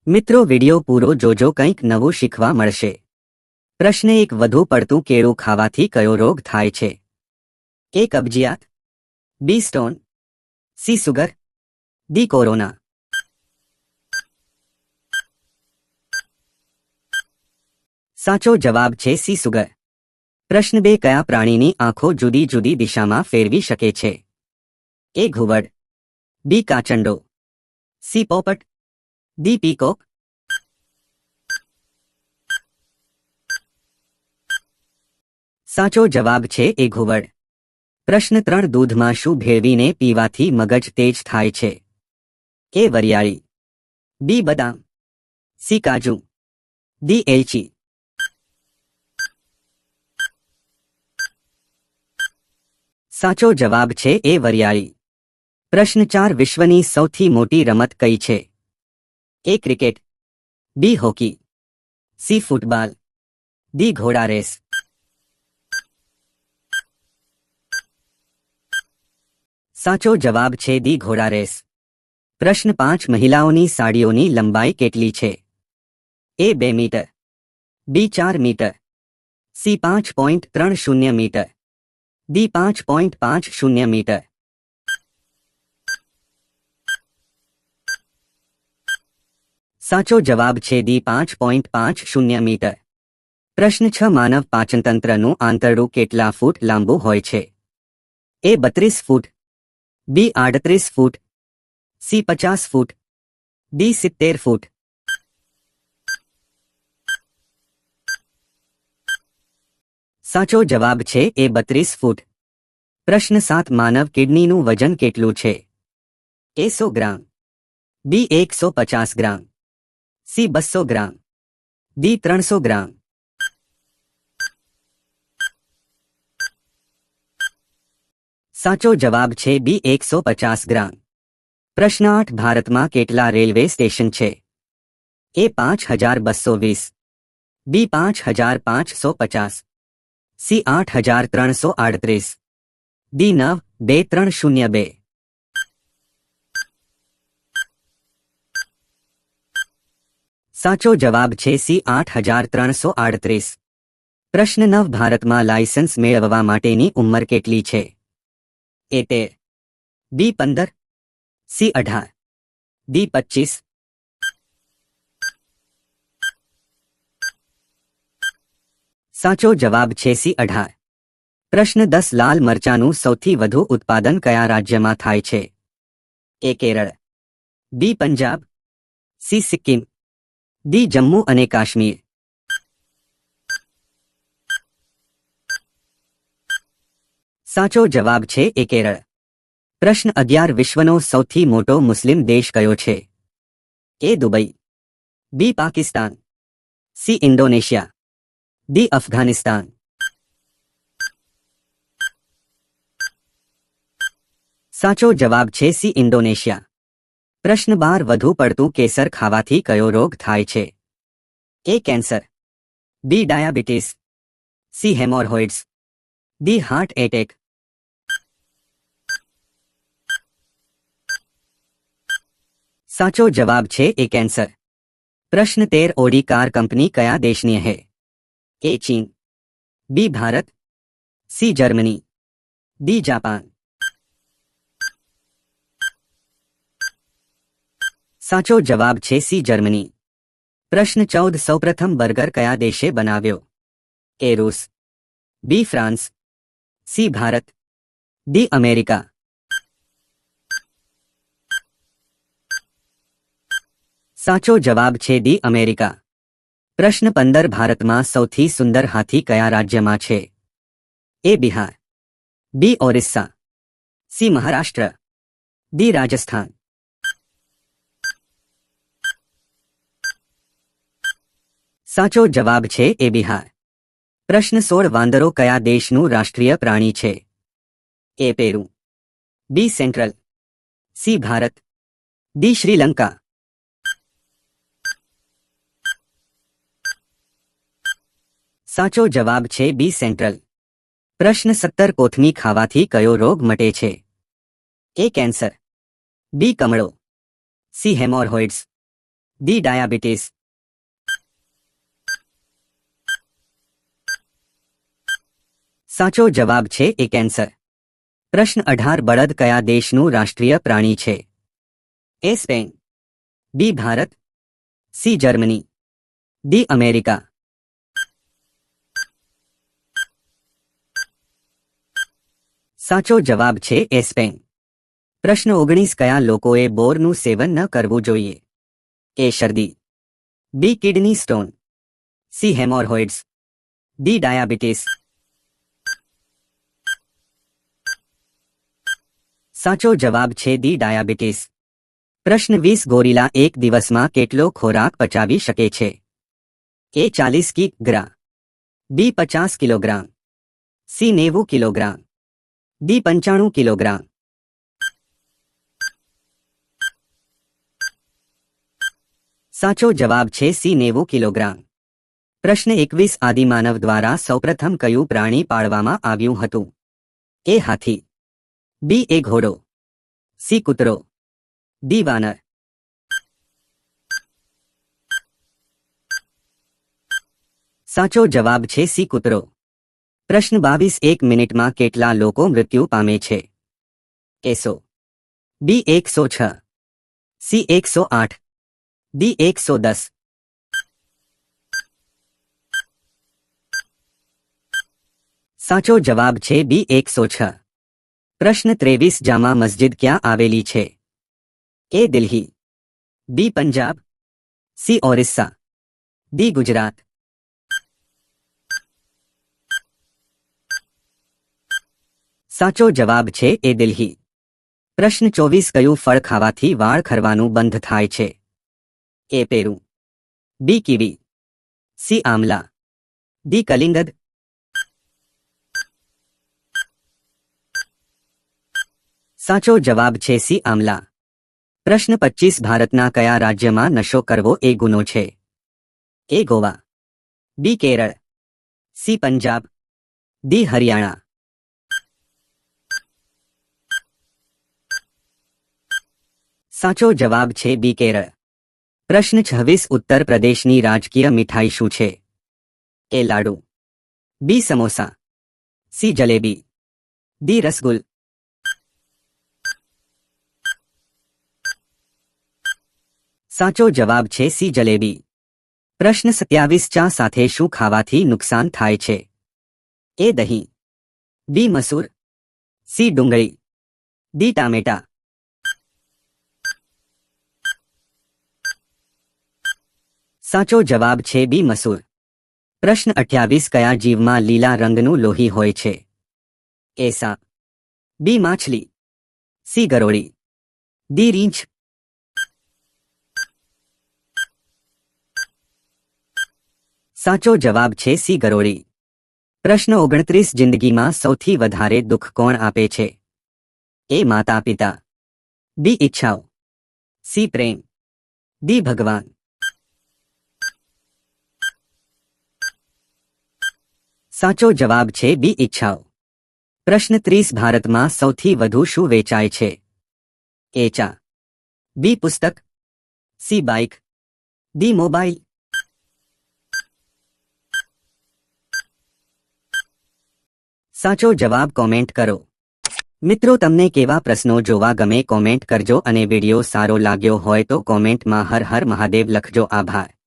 મિત્રો વિડિયો પૂરો જોજો, કંઈક નવું શીખવા મળશે। પ્રશ્ન 1, વધુ પડતું કેળું ખાવાથી કયો રોગ થાય છે? A. કબજિયાત, B. Stone, C. Sugar, D. Corona. સાચો જવાબ છે C. સુગર। પ્રશ્ન 2, કયા પ્રાણીની આંખો જુદી જુદી દિશામાં ફેરવી શકે છે? A. ઘુવડ, B. કાચંડો, C. પોપટ, D. પીકોક। સાચો જવાબ છે A. ઘુવડ। પ્રશ્ન 3, દૂધમાં શું ભેળવીને પીવાથી મગજ તેજ થાય છે? A. વરિયાળી, B. બદામ, C. કાજુ, D. એલચી। સાચો જવાબ છે A. વરિયાળી। પ્રશ્ન 4, વિશ્વની સૌથી મોટી રમત કઈ છે? A. Cricket, B. Hockey, C. Football, D. ઘોડા રેસ। સાચો જવાબ છે D. ઘોડા રેસ। પ્રશ્ન 5, મહિલાઓની સાડીઓની લંબાઈ કેટલી છે? A. 2 metre, B. 4 metre, C. 5.30 metre, D. 5.50 metre. સાચો જવાબ છે D. 5.50 મીટર। પ્રશ્ન 6, માનવ પાચનતંત્રનું આંતરડું કેટલા ફૂટ લાંબુ હોય છે? A. 32 foot, B. 38 foot, C. 50 foot, D. 70 ફૂટ। સાચો જવાબ છે A. 32 ફૂટ। પ્રશ્ન 7, માનવ કિડનીનું વજન કેટલું છે? A. 100 gram, B. 150 gram, C. 200 gram, D. 300 ગ્રામ। સાચો જવાબ છે B. 150 ગ્રામ। પ્રશ્ન 8, ભારતમાં કેટલા રેલવે સ્ટેશન છે? A. 5220, B. 5550, C. 8338, D. 92302। સાચો જવાબ છે C. 8338। પ્રશ્ન 9, ભારતમાં લાયસન્સ મેળવવા માટેની ઉંમર કેટલી છે? A. 13, B. 15, C. 18, D. 25। સાચો જવાબ છે C. 18। પ્રશ્ન 10, લાલ મરચાનું સૌથી વધુ ઉત્પાદન કયા રાજ્યમાં થાય છે? A. Kerala, B. Punjab, C. Sikkim, D. Jammu અને કાશ્મીર। સાચો જવાબ છે A. કેરળ। પ્રશ્ન 11, વિશ્વનો સૌથી મોટો મુસ્લિમ દેશ કયો છે? A. Dubai, B. Pakistan, C. Indonesia, D. Afghanistan. સાચો જવાબ છે C. ઇન્ડોનેશિયા। પ્રશ્ન 12, વધુ પડતું કેસર ખાવાથી કયો રોગ થાય છે? A. Cancer, B. Diabetes, C. હેમોરોઇડ્સ, D. Heart attack. સાચો જવાબ છે A. કેન્સર। પ્રશ્ન 13, ઓડી કાર કંપની કયા દેશની છે? A. ચીન, B. Bharat, C. Germany, D. Japan. સાચો જવાબ છે C. જર્મની। પ્રશ્ન 14, સૌપ્રથમ બર્ગર કયા દેશે બનાવ્યો? A. રૂસ, B. France, C. Bharat, D. America. સાચો જવાબ છે D. અમેરિકા। પ્રશ્ન 15, ભારતમાં સૌથી સુંદર હાથી કયા રાજ્યમાં છે? A. Bihar, B. Orissa, C. Maharashtra, D. Rajasthan. સાચો જવાબ છે A. બિહાર। પ્રશ્ન 16, વાંદરો કયા દેશનું રાષ્ટ્રીય પ્રાણી છે? A. Peru, B. Central, C. Bharat, D. Sri Lanka. સાચો જવાબ છે B. સેન્ટ્રલ। પ્રશ્ન 17, કોથમી ખાવાથી કયો રોગ મટે છે? A. Cancer, B. કમળો, C. Haemorrhoids, D diabetes. સાચો જવાબ છે એ કેન્સર. પ્રશ્ન 18 બળદ કયા દેશનું રાષ્ટ્રીય પ્રાણી છે? A Spain, B Bharat, C Germany, D America. સાચો જવાબ છે એ સ્પેન. પ્રશ્ન 19 કયા લોકોએ બોરનું સેવન ન કરવું જોઈએ? એ શરદી, B kidney stone, C haemorrhoids, D diabetes. સાચો જવાબ છે ડી ડાયાબિટીસ. પ્રશ્ન 20 ગોરીલા એક દિવસમાં કેટલો ખોરાક પચાવી શકે છે? એ 40 કિગ્રા, બી 50 kilogram, C 90 kilogram, D 95 kilogram. સાચો જવાબ છે સી 90 કિલોગ્રામ. પ્રશ્ન 21 આદિમાનવ દ્વારા સૌપ્રથમ કયું પ્રાણી પાળવામાં આવ્યું હતું? એ હાથી, બી એ ઘોડો, સી કૂતરો, ડી વાનર. સાચો જવાબ છે સી કૂતરો. પ્રશ્ન 22 એક મિનિટમાં કેટલા લોકો મૃત્યુ પામે છે? એ 100, બી 106, સી 108, ડી 110. સાચો જવાબ છે બી 106. પ્રશ્ન 23 જામા મસ્જિદ ક્યાં આવેલી છે? એ દિલ્હી, બી પંજાબ, સી ઓરિસ્સા, ડી ગુજરાત. સાચો જવાબ છે એ દિલ્હી. પ્રશ્ન 24 કયું ફળ ખાવાથી વાળ ખરવાનું બંધ થાય છે? એ પેરું, બી કીવી, સી આમલા, ડી કલિંગદ. સાચો જવાબ છે સી આમલા. પ્રશ્ન 25 ભારતના કયા રાજ્યમાં નશો કરવો એ ગુનો છે? એ ગોવા, બી કેરળ, સી પંજાબ, ડી હરિયાણા. સાચો જવાબ છે બી કેરળ. પ્રશ્ન 26 ઉત્તર પ્રદેશની રાજકીય મીઠાઈ શું છે? એ લાડુ, બી સમોસા, સી જલેબી, ડી રસગુલ. સાચો જવાબ છે સી જલેબી. પ્રશ્ન 27 ચા સાથે શું ખાવાથી નુકસાન થાય છે? એ દહીં, બી મસૂર, સી ડુંગળી, ડી ટામેટા. સાચો જવાબ છે બી મસૂર. પ્રશ્ન 28 કયા જીવમાં લીલા રંગનું લોહી હોય છે? એ સાપ, બી માછલી, સી ગરોળી, ડી રીંછ. સાચો જવાબ છે સી ગરોળી. પ્રશ્ન 29 જિંદગીમાં સૌથી વધારે દુઃખ કોણ આપે છે? એ માતા પિતા, બી ઈચ્છાઓ, સી પ્રેમ, ડી ભગવાન. સાચો જવાબ છે બી ઈચ્છાઓ. પ્રશ્ન 30 ભારતમાં સૌથી વધુ શું વેચાય છે? એ ચા, બી પુસ્તક, સી બાઇક, ડી મોબાઈલ. સાચો જવાબ કોમેન્ટ કરો. મિત્રો તમને કેવા પ્રશ્નો જોવા ગમે કોમેન્ટ કરજો અને વિડિયો સારો લાગ્યો હોય તો કોમેન્ટમાં હર હર મહાદેવ લખજો. આભાર.